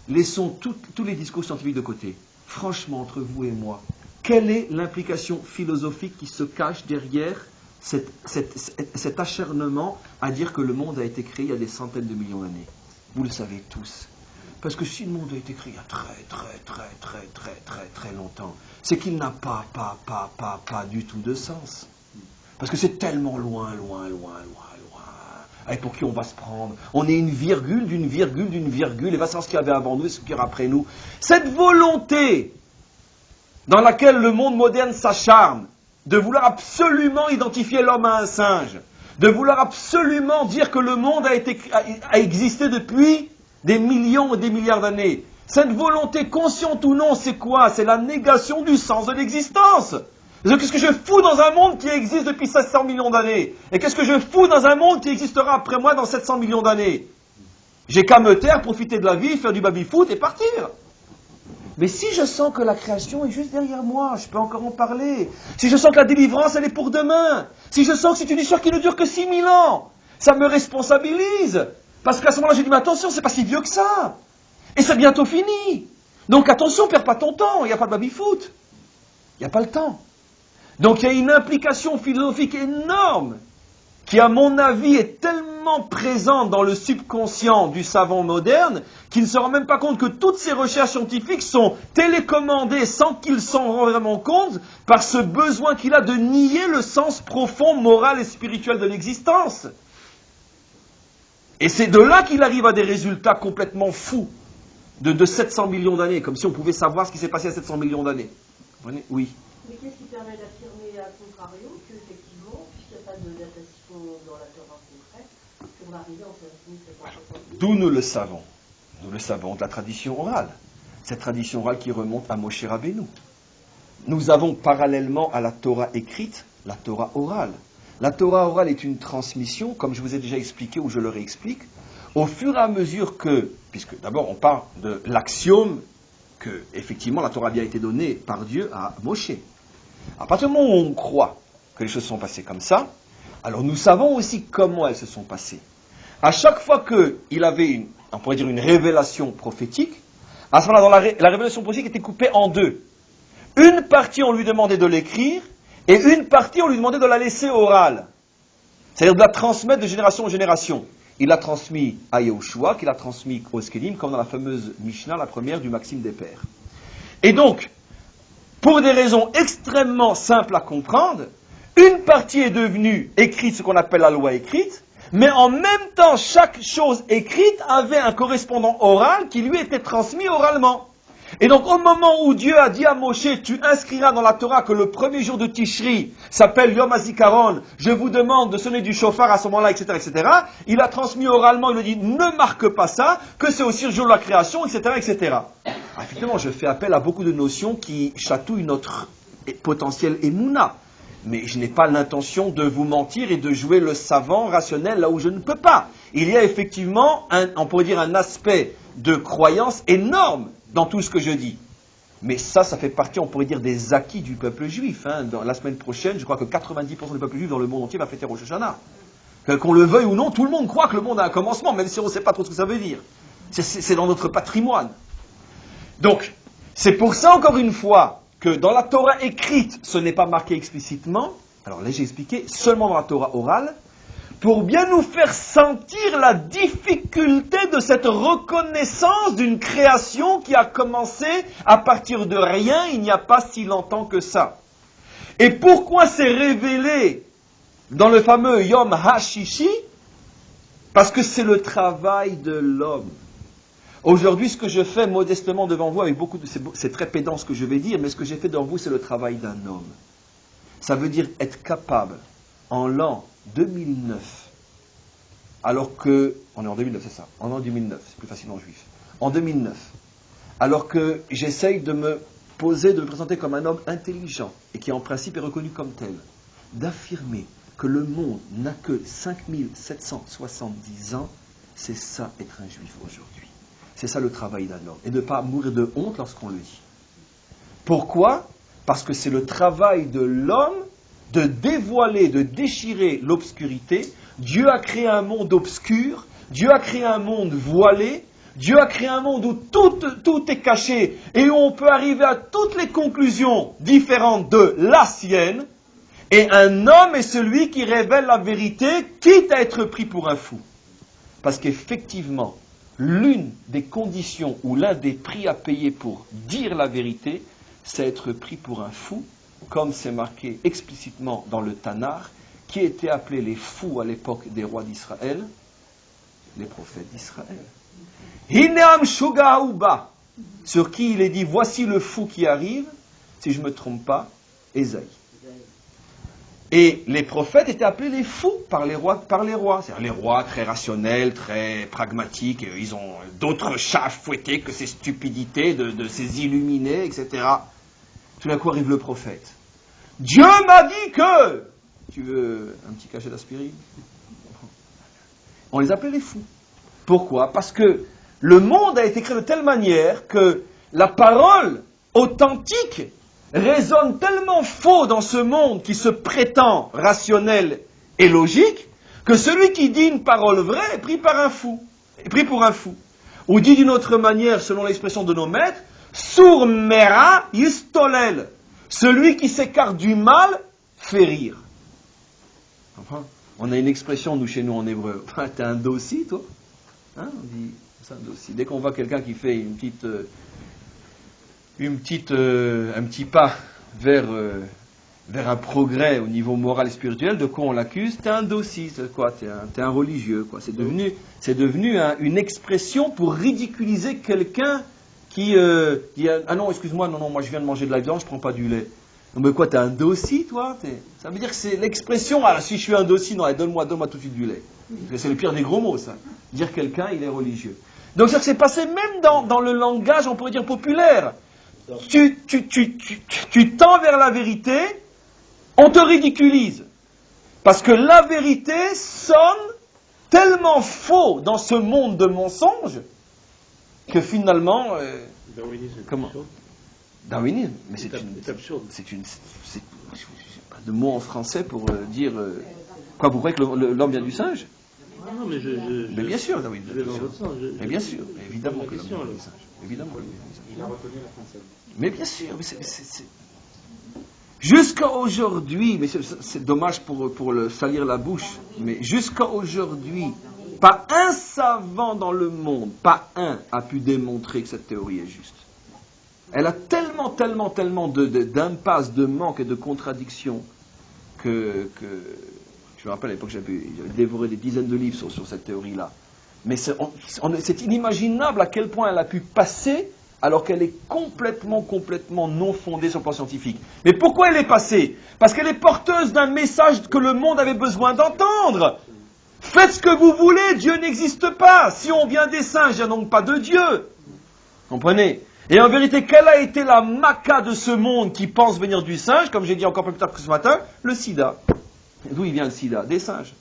laissons tous les discours scientifiques de côté. Franchement, entre vous et moi, quelle est l'implication philosophique qui se cache derrière cet acharnement à dire que le monde a été créé il y a des centaines de millions d'années? Vous le savez tous. Parce que si le monde a été créé il y a très longtemps, c'est qu'il n'a pas du tout de sens. Parce que c'est tellement loin. Et pour qui on va se prendre? On est une virgule d'une virgule, et va savoir ce qu'il y avait avant nous et ce qu'il y aura après nous. Cette volonté dans laquelle le monde moderne s'acharne, de vouloir absolument identifier l'homme à un singe, de vouloir absolument dire que le monde a existé depuis des millions et des milliards d'années. Cette volonté, consciente ou non, c'est quoi? C'est la négation du sens de l'existence. Qu'est-ce que je fous dans un monde qui existe depuis 700 millions d'années? Et qu'est-ce que je fous dans un monde qui existera après moi dans 700 millions d'années? J'ai qu'à me taire, profiter de la vie, faire du baby-foot et partir. Mais si je sens que la création est juste derrière moi, je peux encore en parler. Si je sens que la délivrance, elle est pour demain. Si je sens que c'est une histoire qui ne dure que 6000 ans, ça me responsabilise. Parce qu'à ce moment-là, j'ai dit, mais attention, c'est pas si vieux que ça. Et c'est bientôt fini. Donc attention, perds pas ton temps, il n'y a pas de baby-foot. Il n'y a pas le temps. Donc il y a une implication philosophique énorme qui, à mon avis, est tellement présente dans le subconscient du savant moderne qu'il ne se rend même pas compte que toutes ces recherches scientifiques sont télécommandées sans qu'il s'en rende vraiment compte par ce besoin qu'il a de nier le sens profond, moral et spirituel de l'existence. Et c'est de là qu'il arrive à des résultats complètement fous de 700 millions d'années, comme si on pouvait savoir ce qui s'est passé à 700 millions d'années. Oui. Mais qu'est-ce qui permet d'affirmer à contrario qu'effectivement, puisqu'il n'y a pas de datation dans la Torah concrète, qu'on va arriver en 5770? D'où nous le savons. Nous le savons de la tradition orale. Cette tradition orale qui remonte à Moshe Rabbeinu. Nous avons parallèlement à la Torah écrite, la Torah orale. La Torah orale est une transmission, comme je vous ai déjà expliqué ou je le réexplique, au fur et à mesure que, puisque d'abord on parle de l'axiome que, effectivement, la Torah a bien été donnée par Dieu à Moshe. À partir du moment où on croit que les choses sont passées comme ça, alors nous savons aussi comment elles se sont passées. À chaque fois qu'il avait, on pourrait dire, une révélation prophétique, à ce moment-là, la révélation prophétique était coupée en deux. Une partie, on lui demandait de l'écrire, et une partie, on lui demandait de la laisser orale. C'est-à-dire de la transmettre de génération en génération. Il l'a transmis à Yehoshua, qu'il a transmis aux Skedim, comme dans la fameuse Mishnah, la première du Maxime des Pères. Et donc, pour des raisons extrêmement simples à comprendre, une partie est devenue écrite, ce qu'on appelle la loi écrite, mais en même temps, chaque chose écrite avait un correspondant oral qui lui était transmis oralement. Et donc, au moment où Dieu a dit à Moshe, tu inscriras dans la Torah que le premier jour de Tishri s'appelle Yom HaZikaron, je vous demande de sonner du chauffard à ce moment-là, etc., il a transmis oralement, il a dit, ne marque pas ça, que c'est aussi le jour de la création, etc. Ah, effectivement, je fais appel à beaucoup de notions qui chatouillent notre potentiel émouna. Mais je n'ai pas l'intention de vous mentir et de jouer le savant rationnel là où je ne peux pas. Il y a effectivement, on pourrait dire, un aspect de croyance énorme dans tout ce que je dis. Mais ça fait partie, on pourrait dire, des acquis du peuple juif. Dans la semaine prochaine, je crois que 90% du peuple juif dans le monde entier va fêter Rosh Hashanah. Qu'on le veuille ou non, tout le monde croit que le monde a un commencement, même si on ne sait pas trop ce que ça veut dire. C'est dans notre patrimoine. Donc, c'est pour ça, encore une fois, que dans la Torah écrite, ce n'est pas marqué explicitement. Alors là, j'ai expliqué, seulement dans la Torah orale, pour bien nous faire sentir la difficulté de cette reconnaissance d'une création qui a commencé à partir de rien, il n'y a pas si longtemps que ça. Et pourquoi c'est révélé dans le fameux Yom HaShishi? Parce que c'est le travail de l'homme. Aujourd'hui, ce que je fais modestement devant vous, avec beaucoup de... C'est très pédant ce que je vais dire, mais ce que j'ai fait devant vous, c'est le travail d'un homme. Ça veut dire être capable, en l'an 2009, alors que... On est en 2009, c'est ça. En l'an 2009, c'est plus facile en juif. En 2009, alors que j'essaye de me poser, de me présenter comme un homme intelligent, et qui en principe est reconnu comme tel, d'affirmer que le monde n'a que 5770 ans, c'est ça être un juif aujourd'hui. C'est ça le travail d'un homme. Et de ne pas mourir de honte lorsqu'on le dit. Pourquoi ? Parce que c'est le travail de l'homme de dévoiler, de déchirer l'obscurité. Dieu a créé un monde obscur, Dieu a créé un monde voilé, Dieu a créé un monde où tout est caché et où on peut arriver à toutes les conclusions différentes de la sienne. Et un homme est celui qui révèle la vérité, quitte à être pris pour un fou. Parce qu'effectivement, l'une des conditions ou l'un des prix à payer pour dire la vérité, c'est être pris pour un fou, comme c'est marqué explicitement dans le Tanakh, qui étaient appelés les fous à l'époque des rois d'Israël, les prophètes d'Israël. Hineam Shoga'uba, sur qui il est dit, voici le fou qui arrive, si je ne me trompe pas, Ésaïe. Et les prophètes étaient appelés les fous par les rois. C'est-à-dire les rois très rationnels, très pragmatiques, et ils ont d'autres chats à fouetter que ces stupidités de ces illuminés, etc. Tout d'un coup arrive le prophète. Dieu m'a dit que... Tu veux un petit cachet d'aspirine ? On les appelait les fous. Pourquoi ? Parce que le monde a été créé de telle manière que la parole authentique résonne tellement faux dans ce monde qui se prétend rationnel et logique, que celui qui dit une parole vraie est pris par un fou, est pris pour un fou. Ou dit d'une autre manière, selon l'expression de nos maîtres, Sour mera yistolel, celui qui s'écarte du mal fait rire. Enfin, on a une expression, nous, chez nous, en hébreu. T'es un dossi, toi ? Hein, on dit, c'est un dossi. Dès qu'on voit quelqu'un qui fait un petit pas vers un progrès au niveau moral et spirituel, de quoi on l'accuse ? T'es un dossi, c'est quoi ? T'es un religieux, quoi. C'est devenu une expression pour ridiculiser quelqu'un qui dit ah non, excuse-moi, non, moi je viens de manger de la viande, je prends pas du lait. Non, mais quoi, t'es un dossi, toi ? Ça veut dire que c'est l'expression, ah, si je suis un dossi, non, donne-moi tout de suite du lait. Parce que c'est le pire des gros mots, ça. Dire quelqu'un, il est religieux. Donc ça s'est passé même dans le langage, on pourrait dire, populaire. Tu tends vers la vérité, on te ridiculise. Parce que la vérité sonne tellement faux dans ce monde de mensonges que finalement... Darwinisme. Comment ? Darwinisme, mais c'est absurde. C'est pas de mots en français pour dire... Quoi, vous croyez que l'homme vient du singe ? Non, mais mais bien sûr, Darwin. Mais bien sûr, évidemment que l'homme vient du singe. Évidemment. Il a retenu la française. Mais bien sûr, mais c'est... Jusqu'à aujourd'hui, mais c'est dommage pour le salir la bouche, mais jusqu'à aujourd'hui, pas un savant dans le monde, pas un, a pu démontrer que cette théorie est juste. Elle a tellement d'impasses, de manques et de contradictions que je me rappelle à l'époque, j'avais dévoré des dizaines de livres sur cette théorie-là. Mais c'est inimaginable à quel point elle a pu passer alors qu'elle est complètement non fondée sur le plan scientifique. Mais pourquoi elle est passée ? Parce qu'elle est porteuse d'un message que le monde avait besoin d'entendre. Faites ce que vous voulez, Dieu n'existe pas. Si on vient des singes, il n'y a donc pas de Dieu. Comprenez ? Et en vérité, quelle a été la maca de ce monde qui pense venir du singe, comme j'ai dit encore plus tard que ce matin ? Le sida. D'où il vient le sida ? Des singes.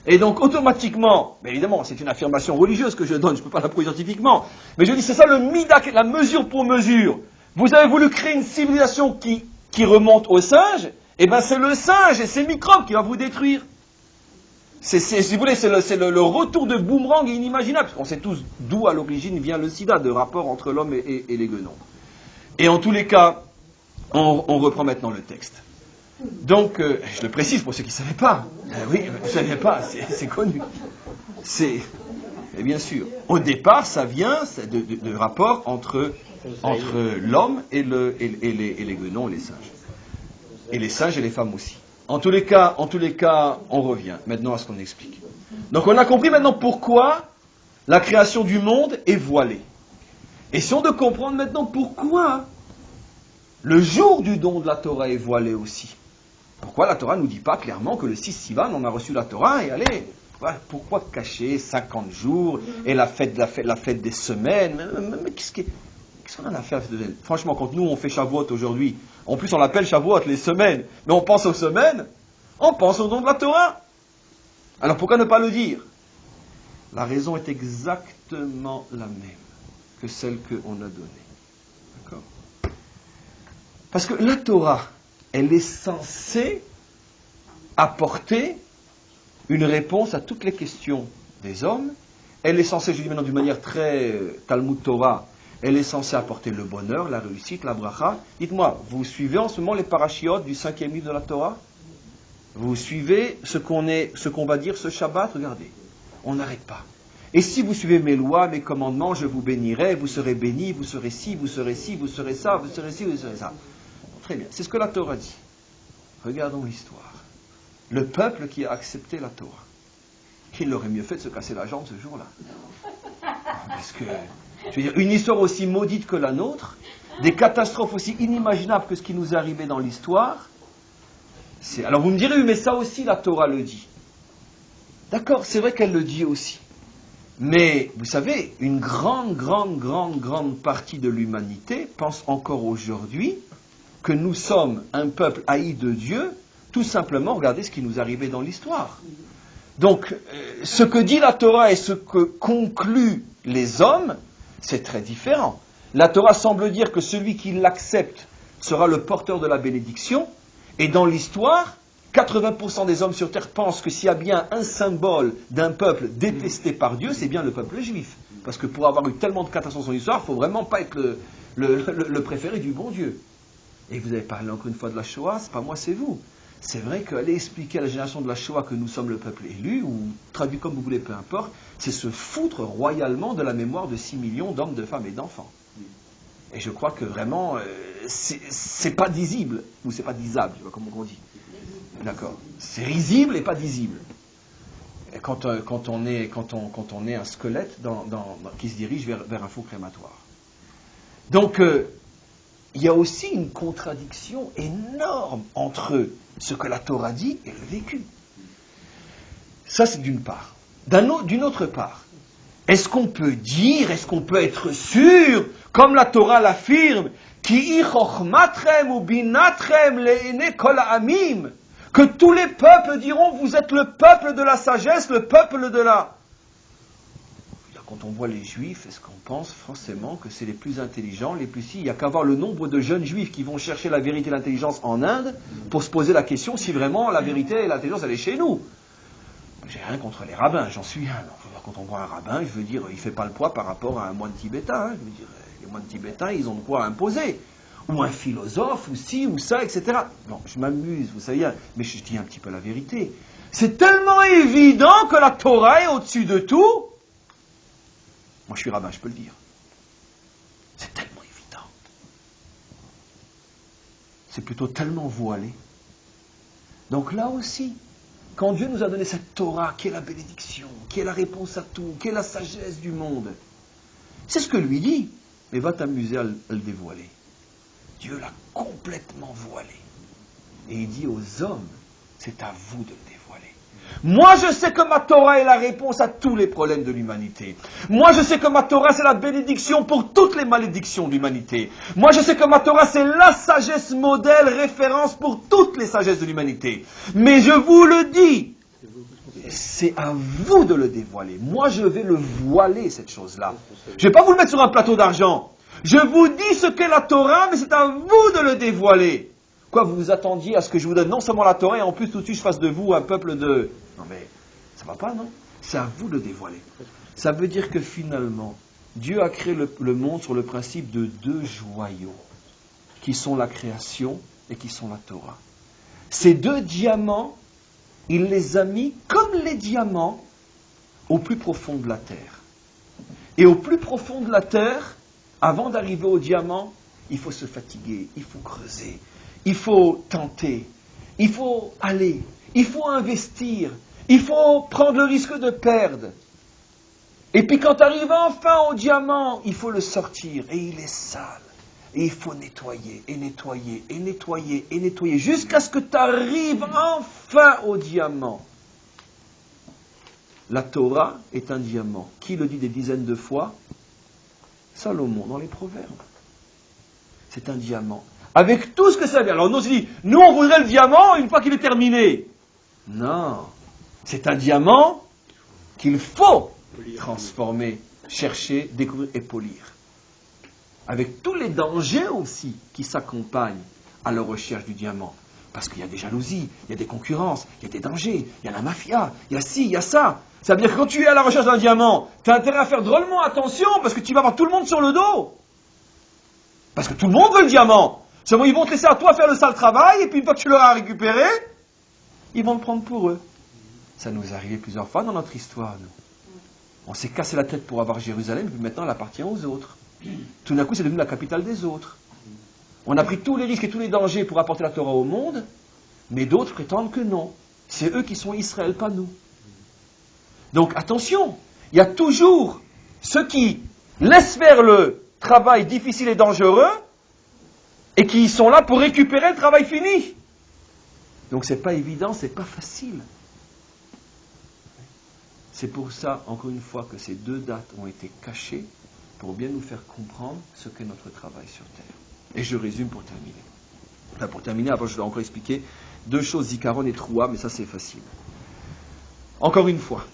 Et donc, automatiquement, mais évidemment, c'est une affirmation religieuse que je donne, je ne peux pas la prouver scientifiquement, mais je dis, c'est ça le midak, la mesure pour mesure. Vous avez voulu créer une civilisation qui remonte au singe, et bien c'est le singe et ses microbes qui va vous détruire. Si vous voulez, c'est le retour de boomerang inimaginable, parce qu'on sait tous d'où à l'origine vient le sida, de rapport entre l'homme et les guenons. Et en tous les cas, on reprend maintenant le texte. Donc, je le précise pour ceux qui ne savaient pas. Oui, vous ne saviez pas, c'est connu. Et bien sûr, au départ, ça vient de rapport entre l'homme et les guenons et les singes. Et les singes et les femmes aussi. En tous les cas, on revient maintenant à ce qu'on explique. Donc, on a compris maintenant pourquoi la création du monde est voilée. Essayons de comprendre maintenant pourquoi le jour du don de la Torah est voilé aussi. Pourquoi la Torah ne nous dit pas clairement que le 6 Sivan, on a reçu la Torah et allez, pourquoi cacher 50 jours et la fête des semaines ? Mais qu'est-ce qu'on en a fait ? Franchement, quand nous on fait Shavuot aujourd'hui, en plus on l'appelle Shavuot, les semaines, mais on pense aux semaines, On pense au don de la Torah. Alors pourquoi ne pas le dire? La raison est exactement la même que celle qu'on a donnée. D'accord? Parce que la Torah, elle est censée apporter une réponse à toutes les questions des hommes. Elle est censée, je dis maintenant d'une manière très Talmud Torah, elle est censée apporter le bonheur, la réussite, la bracha. Dites-moi, vous suivez en ce moment les parachiotes du 5e livre de la Torah? Vous suivez ce qu'on va dire ce Shabbat? Regardez, on n'arrête pas. Et si vous suivez mes lois, mes commandements, je vous bénirai, vous serez bénis, vous serez ci, vous serez ci, vous serez ça, vous serez ci, vous serez ça. Très bien, c'est ce que la Torah dit. Regardons l'histoire. Le peuple qui a accepté la Torah, il aurait mieux fait de se casser la jambe ce jour-là. Parce que, je veux dire, une histoire aussi maudite que la nôtre, des catastrophes aussi inimaginables que ce qui nous est arrivé dans l'histoire, alors vous me direz, mais ça aussi la Torah le dit. D'accord, c'est vrai qu'elle le dit aussi. Mais, vous savez, une grande partie de l'humanité pense encore aujourd'hui que nous sommes un peuple haï de Dieu, tout simplement, regardez ce qui nous est arrivé dans l'histoire. Donc, ce que dit la Torah et ce que concluent les hommes, c'est très différent. La Torah semble dire que celui qui l'accepte sera le porteur de la bénédiction, et dans l'histoire, 80% des hommes sur terre pensent que s'il y a bien un symbole d'un peuple détesté par Dieu, c'est bien le peuple juif. Parce que pour avoir eu tellement de catastrophes dans l'histoire, il ne faut vraiment pas être le préféré du bon Dieu. Et vous avez parlé encore une fois de la Shoah, c'est pas moi, c'est vous. C'est vrai qu'aller expliquer à la génération de la Shoah que nous sommes le peuple élu, ou traduit comme vous voulez, peu importe, c'est se foutre royalement de la mémoire de 6 millions d'hommes, de femmes et d'enfants. Et je crois que vraiment, c'est pas disible, ou c'est pas disable, je sais pas comment on dit. D'accord. C'est risible et pas disible. Et quand on est un squelette qui se dirige vers un faux crématoire. Donc, il y a aussi une contradiction énorme entre ce que la Torah dit et le vécu. Ça, c'est d'une part. D'une autre part, est-ce qu'on peut dire, est-ce qu'on peut être sûr, comme la Torah l'affirme, Ki chochmatrem u binatrem le'ene kol ha'amim, que tous les peuples diront, vous êtes le peuple de la sagesse, le peuple de la... Quand on voit les juifs, est-ce qu'on pense forcément que c'est les plus intelligents, les plus si? Il n'y a qu'à voir le nombre de jeunes juifs qui vont chercher la vérité et l'intelligence en Inde pour se poser la question si vraiment la vérité et l'intelligence elle est chez nous. J'ai rien contre les rabbins, j'en suis un. Quand on voit un rabbin, je veux dire, il ne fait pas le poids par rapport à un moine tibétain. Je veux dire, les moines tibétains, ils ont de quoi imposer. Ou un philosophe, ou ci, ou ça, etc. Non, je m'amuse, vous savez, mais je dis un petit peu la vérité. C'est tellement évident que la Torah est au-dessus de tout. Moi, je suis rabbin, je peux le dire. C'est tellement évident. C'est plutôt tellement voilé. Donc là aussi, quand Dieu nous a donné cette Torah, qui est la bénédiction, qui est la réponse à tout, qui est la sagesse du monde, c'est ce que lui dit. Mais va t'amuser à le dévoiler. Dieu l'a complètement voilé. Et il dit aux hommes, c'est à vous de le dévoiler. Moi, je sais que ma Torah est la réponse à tous les problèmes de l'humanité. Moi, je sais que ma Torah, c'est la bénédiction pour toutes les malédictions de l'humanité. Moi, je sais que ma Torah, c'est la sagesse modèle, référence pour toutes les sagesses de l'humanité. Mais je vous le dis, c'est à vous de le dévoiler. Moi, je vais le voiler, cette chose-là. Je ne vais pas vous le mettre sur un plateau d'argent. Je vous dis ce qu'est la Torah, mais c'est à vous de le dévoiler. Quoi, vous vous attendiez à ce que je vous donne non seulement la Torah, et en plus tout de suite je fasse de vous un peuple de... Non mais, ça va pas, non? C'est à vous de le dévoiler. Ça veut dire que finalement, Dieu a créé le monde sur le principe de 2 joyaux, qui sont la création et qui sont la Torah. Ces 2 diamants, il les a mis comme les diamants au plus profond de la terre. Et au plus profond de la terre, avant d'arriver au diamant, il faut se fatiguer, il faut creuser. Il faut tenter, il faut aller, il faut investir, il faut prendre le risque de perdre. Et puis quand tu arrives enfin au diamant, il faut le sortir, et il est sale. Et il faut nettoyer, et nettoyer, et nettoyer, et nettoyer, jusqu'à ce que tu arrives enfin au diamant. La Torah est un diamant. Qui le dit des dizaines de fois? Salomon, dans les Proverbes. C'est un diamant. Avec tout ce que ça veut dire. Alors nous on se dit, nous on voudrait le diamant une fois qu'il est terminé. Non. C'est un diamant qu'il faut transformer, chercher, découvrir et polir. Avec tous les dangers aussi qui s'accompagnent à la recherche du diamant. Parce qu'il y a des jalousies, il y a des concurrences, il y a des dangers, il y a la mafia, il y a ci, il y a ça. Ça veut dire que quand tu es à la recherche d'un diamant, tu as intérêt à faire drôlement attention parce que tu vas avoir tout le monde sur le dos. Parce que tout le monde veut le diamant. Seulement ils vont te laisser à toi faire le sale travail et puis une fois que tu l'auras récupéré, ils vont le prendre pour eux. Ça nous est arrivé plusieurs fois dans notre histoire, nous. On s'est cassé la tête pour avoir Jérusalem, puis maintenant elle appartient aux autres. Tout d'un coup, c'est devenu la capitale des autres. On a pris tous les risques et tous les dangers pour apporter la Torah au monde, mais d'autres prétendent que non. C'est eux qui sont Israël, pas nous. Donc attention, il y a toujours ceux qui laissent faire le travail difficile et dangereux et qui sont là pour récupérer le travail fini. Donc c'est pas évident, c'est pas facile. C'est pour ça, encore une fois, que ces deux dates ont été cachées pour bien nous faire comprendre ce qu'est notre travail sur Terre. Et je résume pour terminer. Enfin, pour terminer, après je dois encore expliquer deux choses, Zikaron et Troua, mais ça c'est facile. Encore une fois,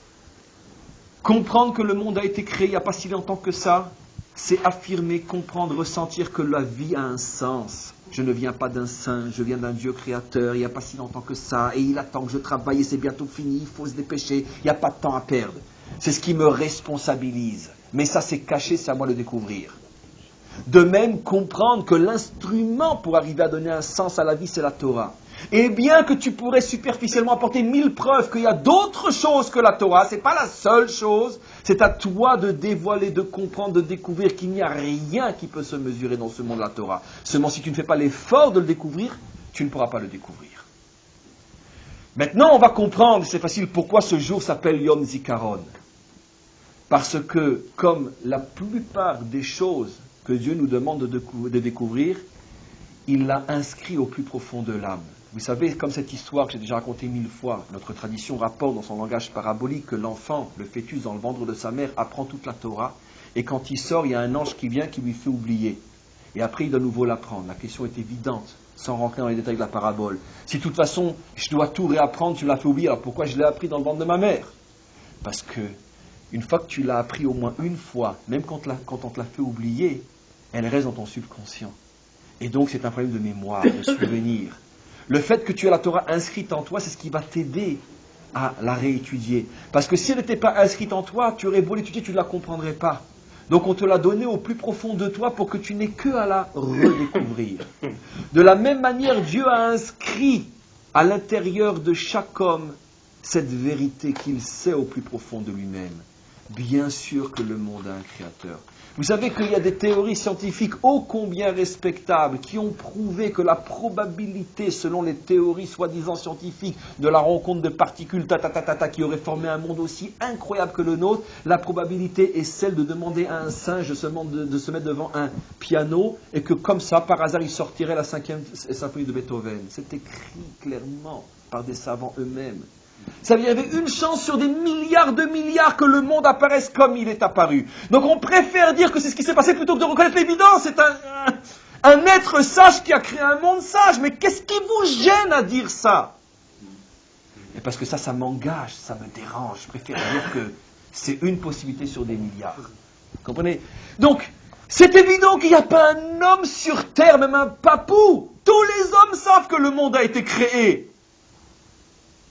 comprendre que le monde a été créé il n'y a pas si longtemps que ça, c'est affirmer, comprendre, ressentir que la vie a un sens. Je ne viens pas d'un saint, je viens d'un Dieu créateur, il n'y a pas si longtemps que ça, et il attend que je travaille et c'est bientôt fini, il faut se dépêcher, il n'y a pas de temps à perdre. C'est ce qui me responsabilise. Mais ça c'est caché, c'est à moi de le découvrir. De même, comprendre que l'instrument pour arriver à donner un sens à la vie, c'est la Torah. Et bien que tu pourrais superficiellement apporter 1000 preuves qu'il y a d'autres choses que la Torah, c'est pas la seule chose, c'est à toi de dévoiler, de comprendre, de découvrir qu'il n'y a rien qui peut se mesurer dans ce monde de la Torah. Seulement si tu ne fais pas l'effort de le découvrir, tu ne pourras pas le découvrir. Maintenant, on va comprendre, c'est facile, pourquoi ce jour s'appelle Yom Zikaron. Parce que, comme la plupart des choses que Dieu nous demande de découvrir, il l'a inscrit au plus profond de l'âme. Vous savez, comme cette histoire que j'ai déjà racontée 1000 fois, notre tradition rapporte dans son langage parabolique que l'enfant, le fœtus dans le ventre de sa mère, apprend toute la Torah, et quand il sort, il y a un ange qui vient qui lui fait oublier. Et après, il doit nouveau l'apprendre. La question est évidente, sans rentrer dans les détails de la parabole. Si de toute façon, je dois tout réapprendre, tu l'as fait oublier, alors pourquoi je l'ai appris dans le ventre de ma mère? Parce que, une fois que tu l'as appris au moins une fois, même quand on te l'a fait oublier, elle reste dans ton subconscient. Et donc c'est un problème de mémoire, de souvenir. Le fait que tu aies la Torah inscrite en toi, c'est ce qui va t'aider à la réétudier. Parce que si elle n'était pas inscrite en toi, tu aurais beau l'étudier, tu ne la comprendrais pas. Donc on te l'a donnée au plus profond de toi pour que tu n'aies que à la redécouvrir. De la même manière, Dieu a inscrit à l'intérieur de chaque homme cette vérité qu'il sait au plus profond de lui-même. Bien sûr que le monde a un créateur. Vous savez qu'il y a des théories scientifiques ô combien respectables qui ont prouvé que la probabilité, selon les théories soi-disant scientifiques, de la rencontre de particules qui auraient formé un monde aussi incroyable que le nôtre, la probabilité est celle de demander à un singe de se mettre devant un piano et que comme ça, par hasard, il sortirait la 5e symphonie de Beethoven. C'est écrit clairement par des savants eux-mêmes. Ça veut dire qu'il y avait une chance sur des milliards de milliards que le monde apparaisse comme il est apparu. Donc on préfère dire que c'est ce qui s'est passé plutôt que de reconnaître l'évidence. C'est un être sage qui a créé un monde sage. Mais qu'est-ce qui vous gêne à dire ça? Et parce que ça m'engage, ça me dérange. Je préfère dire que c'est une possibilité sur des milliards. Vous comprenez? Donc, c'est évident qu'il n'y a pas un homme sur terre, même un papou. Tous les hommes savent que le monde a été créé.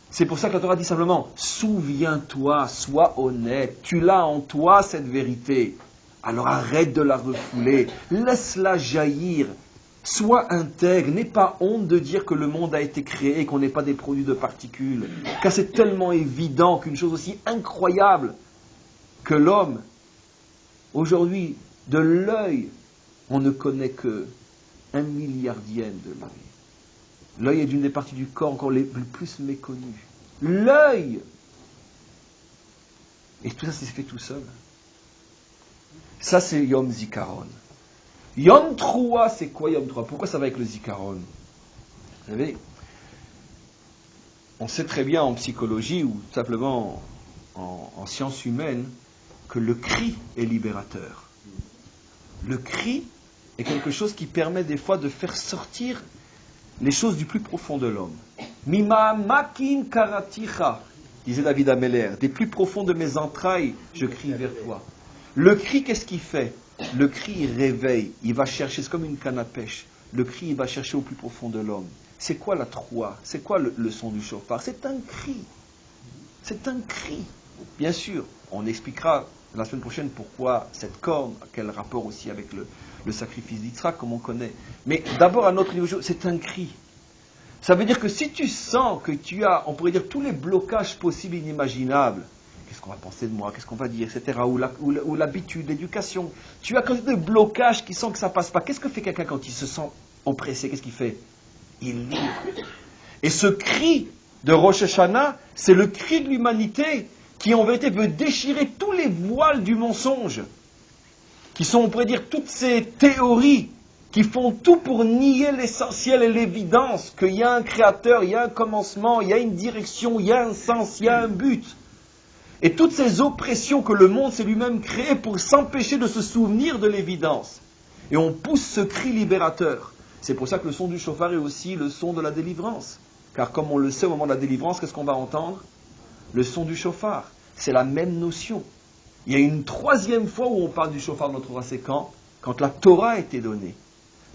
C'est pour ça que la Torah dit simplement, souviens-toi, sois honnête, tu l'as en toi cette vérité. Alors arrête de la refouler, laisse-la jaillir, sois intègre, n'aie pas honte de dire que le monde a été créé et qu'on n'est pas des produits de particules. Car c'est tellement évident qu'une chose aussi incroyable que l'homme, aujourd'hui, de l'œil, on ne connaît que 1 milliardième de l'œil. L'œil est d'une des parties du corps encore les plus méconnues. L'œil! Et tout ça, c'est fait tout seul. Ça, c'est Yom Zikaron. Yom Troua, c'est quoi Yom Troua? Pourquoi ça va avec le Zikaron? Vous savez, on sait très bien en psychologie ou simplement en sciences humaines que le cri est libérateur. Le cri est quelque chose qui permet des fois de faire sortir les choses du plus profond de l'homme. Mima'amakim karaticha, disait David Ameller, des plus profonds de mes entrailles, je crie vers toi. Le cri, qu'est-ce qu'il fait? Le cri, il réveille, il va chercher, c'est comme une canne à pêche. Le cri, il va chercher au plus profond de l'homme. C'est quoi la troua? C'est quoi le son du chauffard? C'est un cri. C'est un cri. Bien sûr, on expliquera la semaine prochaine pourquoi cette corne, quel rapport aussi avec le sacrifice d'Yitzhak, comme on connaît. Mais d'abord, à notre niveau, c'est un cri. Ça veut dire que si tu sens que tu as, on pourrait dire, tous les blocages possibles et inimaginables, qu'est-ce qu'on va penser de moi, qu'est-ce qu'on va dire, etc., ou l'habitude, l'éducation, tu as quand même des blocages qui sentent que ça ne passe pas. Qu'est-ce que fait quelqu'un quand il se sent oppressé? Qu'est-ce qu'il fait? Il livre. Et ce cri de Rosh Hashanah, c'est le cri de l'humanité qui en vérité veut déchirer tous les voiles du mensonge, qui sont, on pourrait dire, toutes ces théories qui font tout pour nier l'essentiel et l'évidence qu'il y a un créateur, il y a un commencement, il y a une direction, il y a un sens, il y a un but. Et toutes ces oppressions que le monde s'est lui-même créé pour s'empêcher de se souvenir de l'évidence. Et on pousse ce cri libérateur. C'est pour ça que le son du chauffard est aussi le son de la délivrance. Car comme on le sait au moment de la délivrance, qu'est-ce qu'on va entendre? Le son du chauffard. C'est la même notion. Il y a une troisième fois où on parle du chauffard de notre Torah, c'est quand la Torah a été donnée.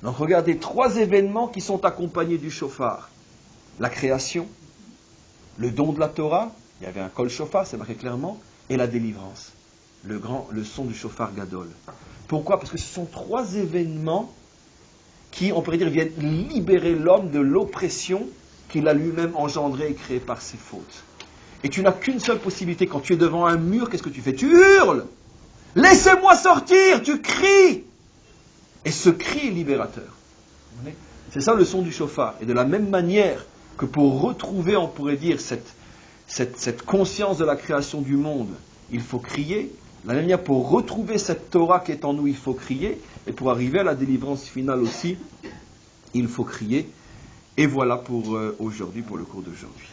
Donc regardez 3 événements qui sont accompagnés du chauffard. La création, le don de la Torah, il y avait un kol chauffard, c'est marqué clairement, et la délivrance, le son du chauffard gadol. Pourquoi? Parce que ce sont 3 événements qui, on pourrait dire, viennent libérer l'homme de l'oppression qu'il a lui-même engendrée et créée par ses fautes. Et tu n'as qu'une seule possibilité, quand tu es devant un mur, qu'est-ce que tu fais? Tu hurles! Laissez-moi sortir! Tu cries! Et ce cri est libérateur. C'est ça le son du chauffard. Et de la même manière que pour retrouver, on pourrait dire, cette conscience de la création du monde, il faut crier. De la même manière, pour retrouver cette Torah qui est en nous, il faut crier. Et pour arriver à la délivrance finale aussi, il faut crier. Et voilà pour aujourd'hui, pour le cours d'aujourd'hui.